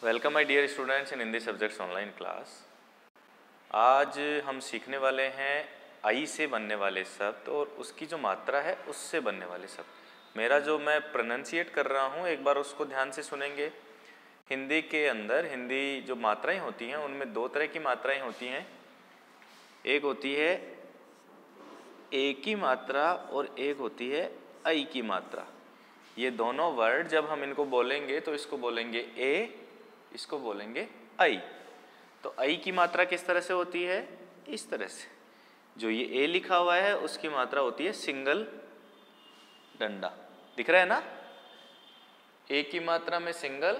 Welcome my dear students in Hindi subjects online class. आज हम सीखने वाले हैं आई से बनने वाले शब्द और उसकी जो मात्रा है उससे बनने वाले शब्द। मेरा जो मैं प्रोनाउंसिएट कर रहा हूँ एक बार उसको ध्यान से सुनेंगे। हिंदी के अंदर हिंदी जो मात्राएं होती हैं उनमें दो तरह की मात्राएं होती हैं। एक होती है ए की मात्रा और एक होती है आई की मात्रा। ये दोनों वर्ड जब हम इनको बोलेंगे तो इसको बोलेंगे ए, इसको बोलेंगे आई। तो आई की मात्रा किस तरह से होती है? इस तरह से। जो ये ए लिखा हुआ है उसकी मात्रा होती है सिंगल डंडा, दिख रहा है ना? ए की मात्रा में सिंगल,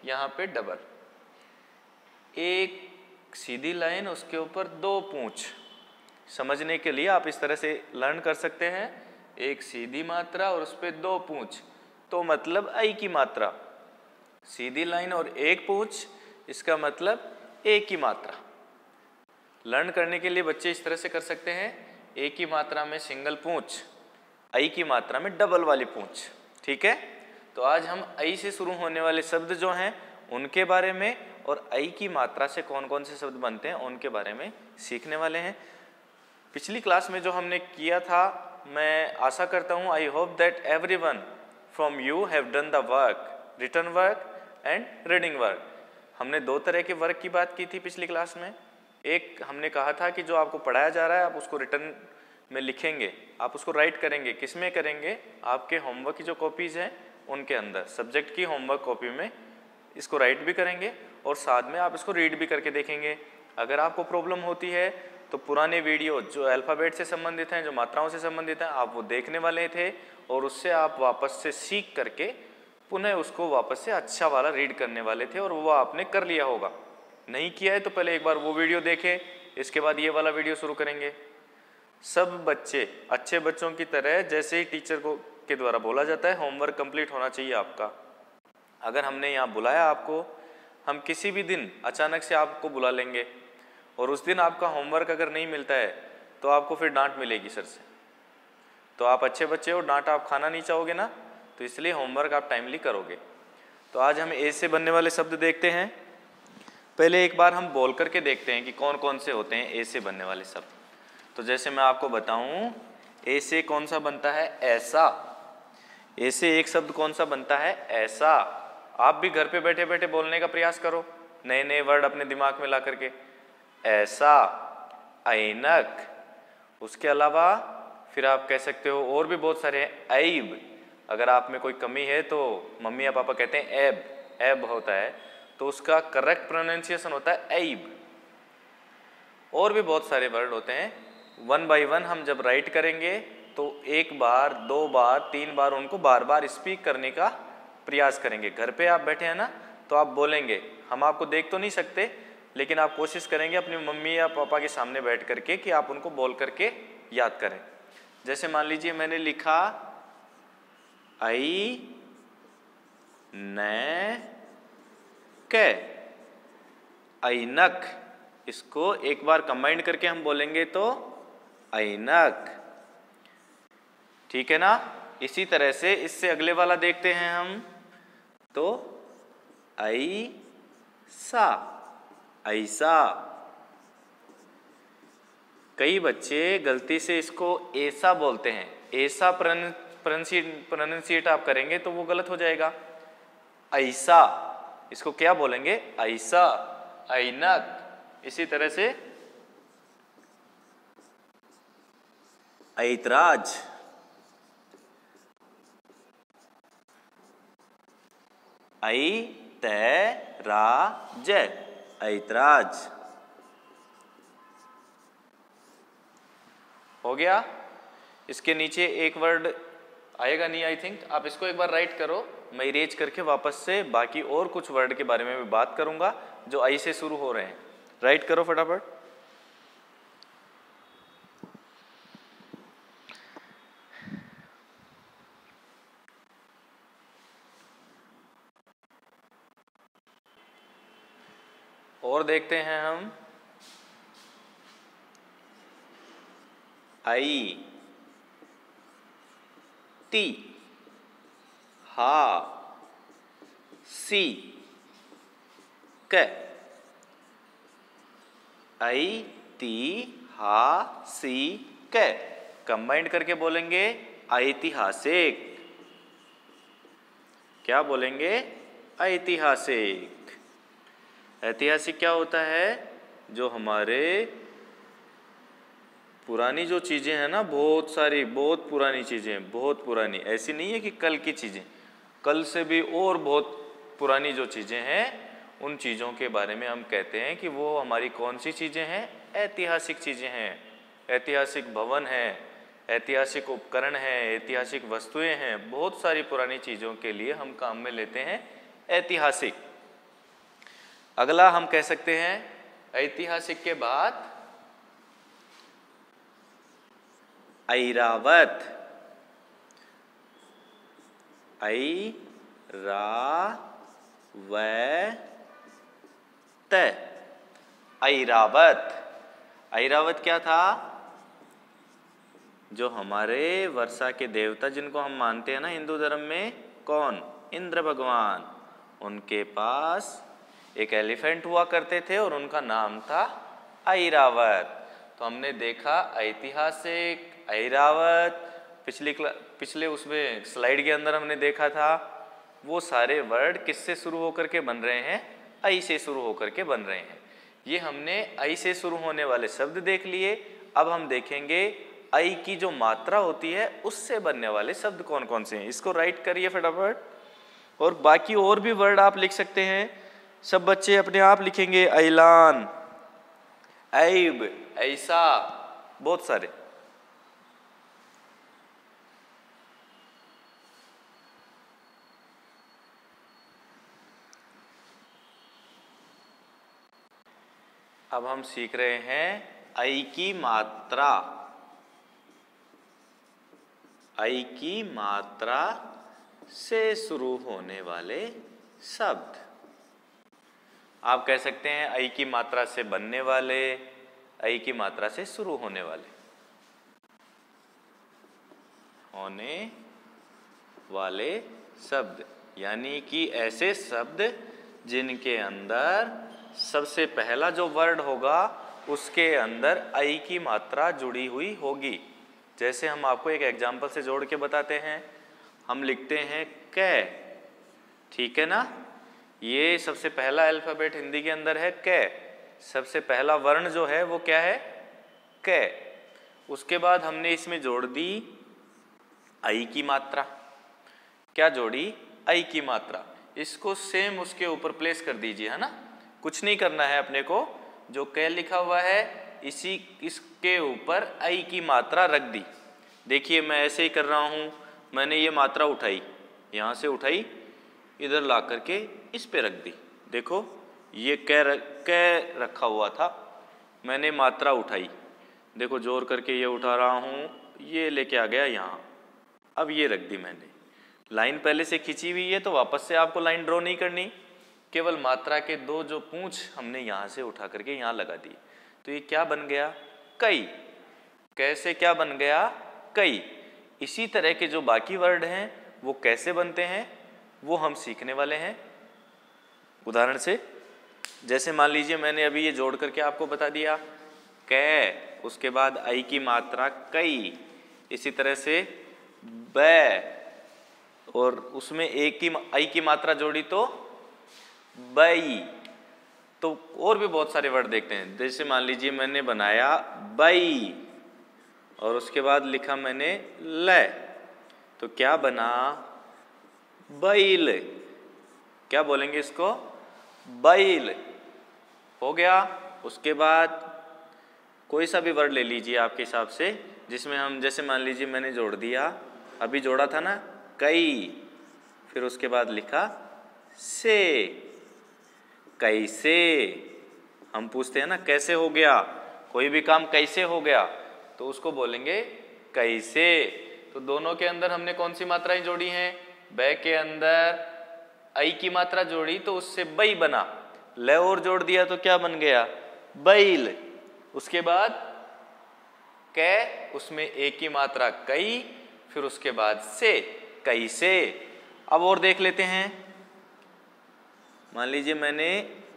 यहाँ पे डबल। एक सीधी लाइन, उसके ऊपर दो पूंछ। समझने के लिए आप इस तरह से लर्न कर सकते हैं, एक सीधी मात्रा और उस पर दो पूंछ, तो मतलब आई की मात्रा। सीधी लाइन और एक पूंछ, इसका मतलब ए की मात्रा। लर्न करने के लिए बच्चे इस तरह से कर सकते हैं, ए की मात्रा में सिंगल पूंछ, आई की मात्रा में डबल वाली पूंछ। ठीक है? तो आज हम आई से शुरू होने वाले शब्द जो हैं उनके बारे में और आई की मात्रा से कौन कौन से शब्द बनते हैं उनके बारे में सीखने वाले हैं। पिछली क्लास में जो हमने किया था, मैं आशा करता हूँ, I hope that everyone from you have done the work, written work and reading work. हमने दो तरह के वर्क की बात की थी पिछली क्लास में। एक हमने कहा था कि जो आपको पढ़ाया जा रहा है आप उसको रिटन में लिखेंगे, आप उसको राइट करेंगे। किस में करेंगे? आपके होमवर्क की जो कॉपीज़ हैं उनके अंदर, सब्जेक्ट की होमवर्क कॉपी में इसको राइट भी करेंगे और साथ में आप इसको रीड भी करके देखेंगे। अगर आपको प्रॉब्लम होती है तो पुराने वीडियो जो अल्फ़ाबेट से संबंधित हैं, जो मात्राओं से संबंधित हैं, आप वो देखने वाले थे और उससे आप वापस से सीख करके पुनः उसको वापस से अच्छा वाला रीड करने वाले थे और वो आपने कर लिया होगा। नहीं किया है तो पहले एक बार वो वीडियो देखें, इसके बाद ये वाला वीडियो शुरू करेंगे। सब बच्चे अच्छे बच्चों की तरह, जैसे ही टीचर को के द्वारा बोला जाता है होमवर्क कंप्लीट होना चाहिए आपका। अगर हमने यहाँ बुलाया आपको, हम किसी भी दिन अचानक से आपको बुला लेंगे और उस दिन आपका होमवर्क अगर नहीं मिलता है तो आपको फिर डांट मिलेगी सर से। तो आप अच्छे बच्चे हो, डांट आप खाना नहीं चाहोगे ना, तो इसलिए होमवर्क आप टाइमली करोगे। तो आज हम ए से बनने वाले शब्द देखते हैं। पहले एक बार हम बोल करके देखते हैं कि कौन कौन से होते हैं ए से बनने वाले शब्द। तो जैसे मैं आपको बताऊं, ए से कौन सा बनता है? ऐसा। ए से एक शब्द कौन सा बनता है? ऐसा। आप भी घर पे बैठे बैठे बोलने का प्रयास करो, नए नए वर्ड अपने दिमाग में ला करके। ऐसा, ऐनक। उसके अलावा फिर आप कह सकते हो और भी बहुत सारे हैं। ऐब, अगर आप में कोई कमी है तो मम्मी या पापा कहते हैं ऐब, ऐब होता है, तो उसका करेक्ट प्रोनाउंसिएशन होता है ऐब। और भी बहुत सारे वर्ड होते हैं। वन बाय वन हम जब राइट करेंगे तो एक बार, दो बार, तीन बार उनको बार बार स्पीक करने का प्रयास करेंगे। घर पे आप बैठे हैं ना, तो आप बोलेंगे। हम आपको देख तो नहीं सकते, लेकिन आप कोशिश करेंगे अपनी मम्मी या पापा के सामने बैठ करके कि आप उनको बोल करके याद करें। जैसे मान लीजिए मैंने लिखा आई न क, ऐनक। इसको एक बार कंबाइंड करके हम बोलेंगे तो ऐनक। ठीक है ना? इसी तरह से इससे अगले वाला देखते हैं हम, तो ऐसा, ऐसा। कई बच्चे गलती से इसको ऐसा बोलते हैं। ऐसा प्रोनाउंसिएट आप करेंगे तो वो गलत हो जाएगा। ऐसा, इसको क्या बोलेंगे? ऐसा, ऐनक। इसी तरह से ऐतराज, ऐतराज, ऐतराज। हो गया? इसके नीचे एक वर्ड आएगा नहीं, आई थिंक। आप इसको एक बार राइट करो, मैं इरेज करके वापस से बाकी और कुछ वर्ड के बारे में भी बात करूंगा जो आई से शुरू हो रहे हैं। राइट करो फटाफट। और देखते हैं हम, आई, टी, हा, सी, क, ऐतिहासिक, कंबाइंड करके बोलेंगे ऐतिहासिक। क्या बोलेंगे? ऐतिहासिक। ऐतिहासिक क्या होता है? जो हमारे पुरानी जो चीज़ें हैं ना, बहुत सारी, बहुत पुरानी चीज़ें, बहुत पुरानी, ऐसी नहीं है कि कल की चीज़ें, कल से भी और बहुत पुरानी जो चीज़ें हैं, उन चीज़ों के बारे में हम कहते हैं कि वो हमारी कौन सी चीज़ें हैं? ऐतिहासिक चीज़ें हैं। ऐतिहासिक भवन है, ऐतिहासिक उपकरण हैं, ऐतिहासिक वस्तुएं हैं, बहुत सारी पुरानी चीज़ों के लिए हम काम में लेते हैं ऐतिहासिक। अगला हम कह सकते हैं ऐतिहासिक के बाद ऐरावत। ऐरावत। ऐरावत क्या था? जो हमारे वर्षा के देवता, जिनको हम मानते हैं ना हिंदू धर्म में, कौन? इंद्र भगवान। उनके पास एक एलिफेंट हुआ करते थे और उनका नाम था ऐरावत। तो हमने देखा ऐतिहासिक, ऐरावत, पिछले उसमें स्लाइड के अंदर हमने देखा था वो सारे वर्ड किससे शुरू होकर के बन रहे हैं? ऐ से शुरू होकर के बन रहे हैं। ये हमने ऐ से शुरू होने वाले शब्द देख लिए। अब हम देखेंगे ऐ की जो मात्रा होती है उससे बनने वाले शब्द कौन कौन से हैं। इसको राइट करिए फटाफट, और बाकी और भी वर्ड आप लिख सकते हैं। सब बच्चे अपने आप लिखेंगे, ऐलान, ऐब, ऐसा, बहुत सारे। अब हम सीख रहे हैं ऐ की मात्रा। ऐ की मात्रा से शुरू होने वाले शब्द। आप कह सकते हैं ऐ की मात्रा से बनने वाले, ऐ की मात्रा से शुरू होने वाले शब्द, यानी कि ऐसे शब्द जिनके अंदर सबसे पहला जो वर्ड होगा उसके अंदर ऐ की मात्रा जुड़ी हुई होगी। जैसे हम आपको एक एग्जाम्पल से जोड़ के बताते हैं। हम लिखते हैं कै, ठीक है ना? ये सबसे पहला अल्फाबेट हिंदी के अंदर है कै। सबसे पहला वर्ण जो है वो क्या है? कै। उसके बाद हमने इसमें जोड़ दी ऐ की मात्रा। क्या जोड़ी? ऐ की मात्रा। इसको सेम उसके ऊपर प्लेस कर दीजिए, है ना? कुछ नहीं करना है अपने को। जो कै लिखा हुआ है इसके ऊपर ऐ की मात्रा रख दी। देखिए मैं ऐसे ही कर रहा हूँ। मैंने ये मात्रा उठाई, यहाँ से उठाई, इधर ला करके इस पे रख दी। देखो ये कै रखा हुआ था, मैंने मात्रा उठाई, देखो जोर करके ये उठा रहा हूँ, ये लेके आ गया यहाँ। अब ये रख दी मैंने। लाइन पहले से खींची हुई है तो वापस से आपको लाइन ड्रॉ नहीं करनी, केवल मात्रा के दो जो पूंछ हमने यहाँ से उठा करके यहाँ लगा दी। तो ये क्या बन गया? कई। कैसे क्या बन गया? कई। इसी तरह के जो बाकी वर्ड हैं वो कैसे बनते हैं वो हम सीखने वाले हैं उदाहरण से। जैसे मान लीजिए मैंने अभी ये जोड़ करके आपको बता दिया कै, उसके बाद ऐ की मात्रा कई, इसी तरह से बै, और उसमें ऐ की मात्रा जोड़ी तो बई। तो और भी बहुत सारे वर्ड देखते हैं। जैसे मान लीजिए मैंने बनाया बई और उसके बाद लिखा मैंने ले, तो क्या बना? बैल। क्या बोलेंगे इसको? बैल हो गया। उसके बाद कोई सा भी वर्ड ले लीजिए आपके हिसाब से, जिसमें हम, जैसे मान लीजिए मैंने जोड़ दिया, अभी जोड़ा था ना कई, फिर उसके बाद लिखा से, कैसे। हम पूछते हैं ना कैसे हो गया, कोई भी काम कैसे हो गया, तो उसको बोलेंगे कैसे। तो दोनों के अंदर हमने कौन सी मात्राएं जोड़ी हैं? बै के अंदर ऐ की मात्रा जोड़ी तो उससे बई बना, ले और जोड़ दिया तो क्या बन गया? बैल। उसके बाद कै, उसमें ए की मात्रा कई, फिर उसके बाद से, कैसे। अब और देख लेते हैं। मान लीजिए मैंने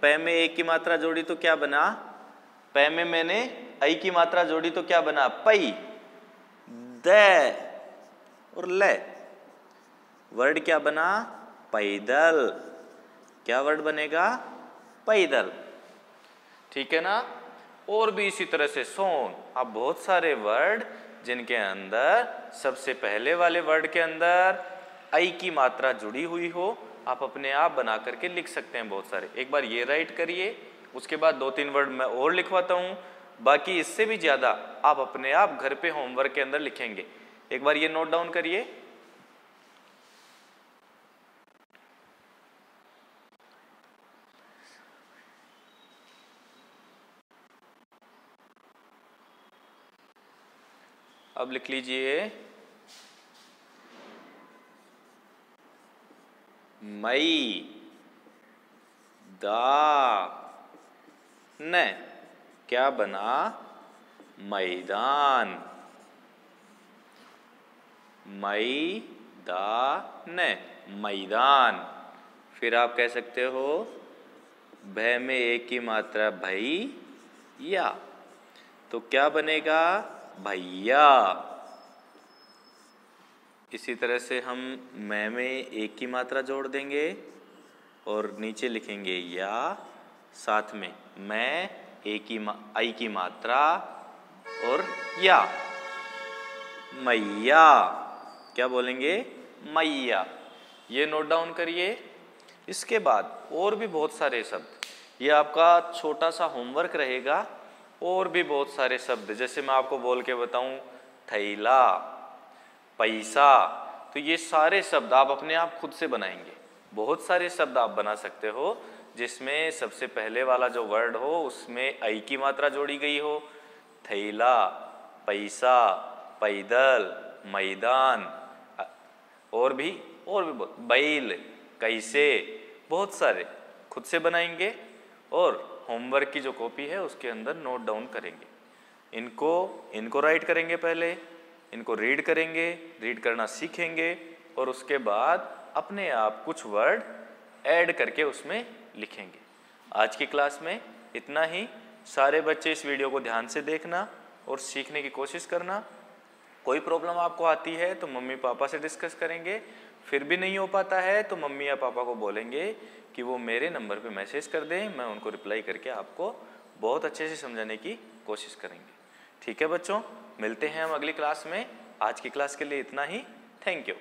प में ए की मात्रा जोड़ी तो क्या बना, प में मैंने ऐ की मात्रा जोड़ी तो क्या बना, पई, द और ले। वर्ड क्या बना, पैदल। क्या वर्ड बनेगा, पैदल। ठीक है ना। और भी इसी तरह से सोन। अब बहुत सारे वर्ड जिनके अंदर सबसे पहले वाले वर्ड के अंदर ऐ की मात्रा जुड़ी हुई हो, आप अपने आप बना करके लिख सकते हैं बहुत सारे। एक बार ये राइट करिए, उसके बाद 2-3 वर्ड मैं और लिखवाता हूँ, बाकी इससे भी ज़्यादा आप अपने आप घर पे होमवर्क के अंदर लिखेंगे। एक बार ये नोट डाउन करिए। अब लिख लीजिए, मई दा न। क्या बना, मैदान। मैदान, मैदान। फिर आप कह सकते हो भ में ए की मात्रा भई या, तो क्या बनेगा, भैया। इसी तरह से हम मैं में एक की मात्रा जोड़ देंगे और नीचे लिखेंगे या, साथ में मैं आई की मात्रा और या, मैया। क्या बोलेंगे, मैया। ये नोट डाउन करिए। इसके बाद और भी बहुत सारे शब्द, ये आपका छोटा सा होमवर्क रहेगा। और भी बहुत सारे शब्द, जैसे मैं आपको बोल के बताऊं, थैला, पैसा, तो ये सारे शब्द आप अपने आप खुद से बनाएंगे। बहुत सारे शब्द आप बना सकते हो जिसमें सबसे पहले वाला जो वर्ड हो उसमें ऐ की मात्रा जोड़ी गई हो। थैला, पैसा, पैदल, मैदान, और भी बहुत, बैल, कैसे, बहुत सारे खुद से बनाएंगे और होमवर्क की जो कॉपी है उसके अंदर नोट डाउन करेंगे। इनको राइट करेंगे, पहले इनको रीड करेंगे, रीड करना सीखेंगे और उसके बाद अपने आप कुछ वर्ड ऐड करके उसमें लिखेंगे। आज की क्लास में इतना ही। सारे बच्चे इस वीडियो को ध्यान से देखना और सीखने की कोशिश करना। कोई प्रॉब्लम आपको आती है तो मम्मी पापा से डिस्कस करेंगे, फिर भी नहीं हो पाता है तो मम्मी या पापा को बोलेंगे कि वो मेरे नंबर पे मैसेज कर दें, मैं उनको रिप्लाई करके आपको बहुत अच्छे से समझाने की कोशिश करेंगे। ठीक है बच्चों, मिलते हैं हम अगली क्लास में। आज की क्लास के लिए इतना ही। Thank you.